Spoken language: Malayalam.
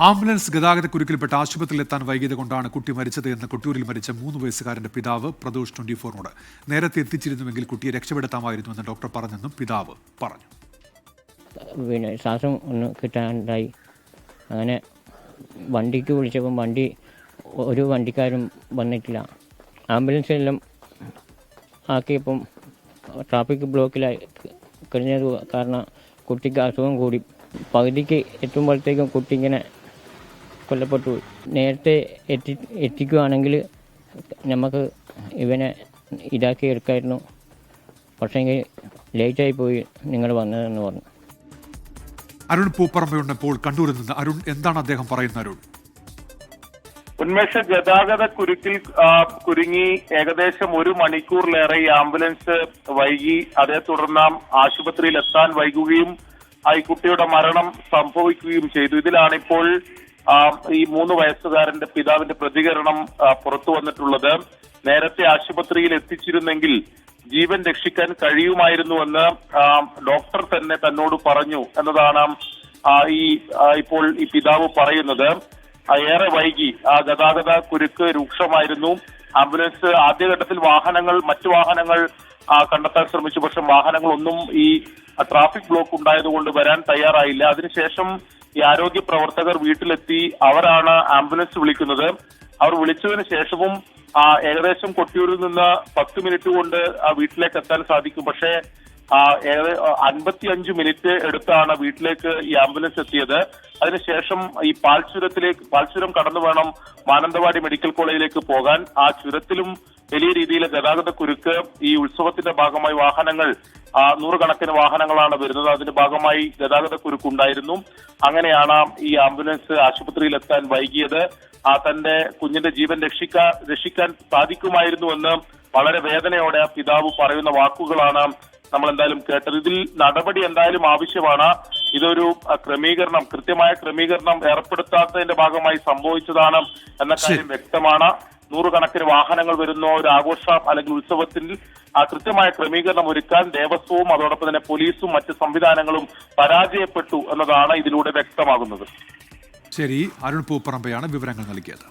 ആംബുലൻസ് ഗതാഗതക്കുരുക്കിൽപ്പെട്ട് ആശുപത്രിയിലെത്താൻ വൈകിയത് കൊണ്ടാണ് കുട്ടി മരിച്ചത് എന്ന് കൊട്ടിയൂരിൽ മരിച്ച 3 വയസ്സുകാരന്റെ പിതാവ് പ്രദോഷ് 24നോട്. നേരത്തെ എത്തിച്ചിരുന്നുവെങ്കിൽ കുട്ടിയെ രക്ഷപ്പെടുത്താമായിരുന്നുവെന്ന് ഡോക്ടർ പറഞ്ഞെന്നും പിതാവ് പറഞ്ഞു. ശ്വാസം ഒന്ന് കിട്ടാണ്ടായി. അങ്ങനെ വണ്ടിക്ക് വിളിച്ചപ്പം ഒരു വണ്ടിക്കാരും വന്നിട്ടില്ല. ആംബുലൻസ് എല്ലാം ആക്കിയപ്പം ട്രാഫിക് ബ്ലോക്കിലായി കഴിഞ്ഞത് കാരണം കുട്ടിക്ക് അസുഖം കൂടി. പകുതിക്ക് എത്തുമ്പോഴത്തേക്കും കുട്ടി ഇങ്ങനെ കൊല്ലപ്പെട്ടു. നേരത്തെ എത്തിക്കുകയാണെങ്കിൽ നമുക്ക് ഇവനെ ഇതാക്കി എടുക്കായിരുന്നു. പക്ഷേങ്കിൽ ലേറ്റായി പോയി നിങ്ങൾ വന്നതെന്ന് പറഞ്ഞു. അരുൺ പൂപ്പറമ്പയുണ്ടപ്പോൾ കണ്ണൂരിൽ നിന്ന്. അരുൺ, എന്താണ് അദ്ദേഹം പറയുന്നത്? അരുൺ, ഉന്മേഷ ഗതാഗത കുരുക്കിൽ കുരുങ്ങി ഏകദേശം 1 മണിക്കൂറിലേറെ ഈ ആംബുലൻസ് വൈകി. അതേ തുടർന്ന് ആശുപത്രിയിൽ എത്താൻ വൈകുകയും ഈ കുട്ടിയുടെ മരണം സംഭവിക്കുകയും ചെയ്തു. ഇതിലാണിപ്പോൾ ഈ 3 വയസ്സുകാരന്റെ പിതാവിന്റെ പ്രതികരണം പുറത്തു വന്നിട്ടുള്ളത്. നേരത്തെ ആശുപത്രിയിൽ എത്തിച്ചിരുന്നെങ്കിൽ ജീവൻ രക്ഷിക്കാൻ കഴിയുമായിരുന്നുവെന്ന് ഡോക്ടർ തന്നെ തന്നോട് പറഞ്ഞു എന്നതാണ് ഇപ്പോൾ ഈ പിതാവ് പറയുന്നത്. ഏറെ വൈകി. ഗതാഗത കുരുക്ക് രൂക്ഷമായിരുന്നു. ആംബുലൻസ് ആദ്യഘട്ടത്തിൽ മറ്റു വാഹനങ്ങൾ കണ്ടെത്താൻ ശ്രമിച്ചു. പക്ഷെ വാഹനങ്ങളൊന്നും ഈ ട്രാഫിക് ബ്ലോക്ക് ഉണ്ടായതുകൊണ്ട് വരാൻ തയ്യാറായില്ല. അതിനുശേഷം ഈ ആരോഗ്യ പ്രവർത്തകർ വീട്ടിലെത്തി അവരാണ് ആംബുലൻസ് വിളിക്കുന്നത്. അവർ വിളിച്ചതിന് ശേഷവും ഏകദേശം കൊട്ടിയൂരിൽ നിന്ന് 10 മിനിറ്റ് കൊണ്ട് വീട്ടിലേക്ക് എത്താൻ സാധിക്കും. പക്ഷേ 55 മിനിറ്റ് എടുത്താണ് വീട്ടിലേക്ക് ഈ ആംബുലൻസ് എത്തിയത്. അതിനുശേഷം ഈ പാൽച്ചുരം കടന്നു വേണം മാനന്തവാടി മെഡിക്കൽ കോളേജിലേക്ക് പോകാൻ. ആ ചുരത്തിലും വലിയ രീതിയിലെ ഗതാഗത കുരുക്ക്. ഈ ഉത്സവത്തിന്റെ ഭാഗമായി വാഹനങ്ങൾ 100 കണക്കിന് വാഹനങ്ങളാണ് വരുന്നത്. അതിന്റെ ഭാഗമായി ഗതാഗത കുരുക്കുണ്ടായിരുന്നു. അങ്ങനെയാണ് ഈ ആംബുലൻസ് ആശുപത്രിയിൽ എത്താൻ വൈകിയത്. തന്റെ കുഞ്ഞിന്റെ ജീവൻ രക്ഷിക്കാൻ സാധിക്കുമായിരുന്നുവെന്ന് വളരെ വേദനയോടെ പിതാവ് പറയുന്ന വാക്കുകളാണ് നമ്മൾ എന്തായാലും കേട്ടത്. ഇതിൽ നടപടി എന്തായാലും ആവശ്യമാണ്. ഇതൊരു കൃത്യമായ ക്രമീകരണം ഏർപ്പെടുത്താത്തതിന്റെ ഭാഗമായി സംഭവിച്ചതാണ് എന്ന കാര്യം വ്യക്തമാണ്. 100 കണക്കിന് വാഹനങ്ങൾ വരുന്ന ഒരു ആഘോഷം അല്ലെങ്കിൽ ഉത്സവത്തിൽ കൃത്യമായ ക്രമീകരണം ഒരുക്കാൻ ദേവസ്വവും അതോടൊപ്പം തന്നെ പോലീസും മറ്റ് സംവിധാനങ്ങളും പരാജയപ്പെട്ടു എന്നതാണ് ഇതിലൂടെ വ്യക്തമാകുന്നത്. ശരി, അരുൺ പൂപ്പറമ്പയാണ് വിവരങ്ങൾ നൽകിയത്.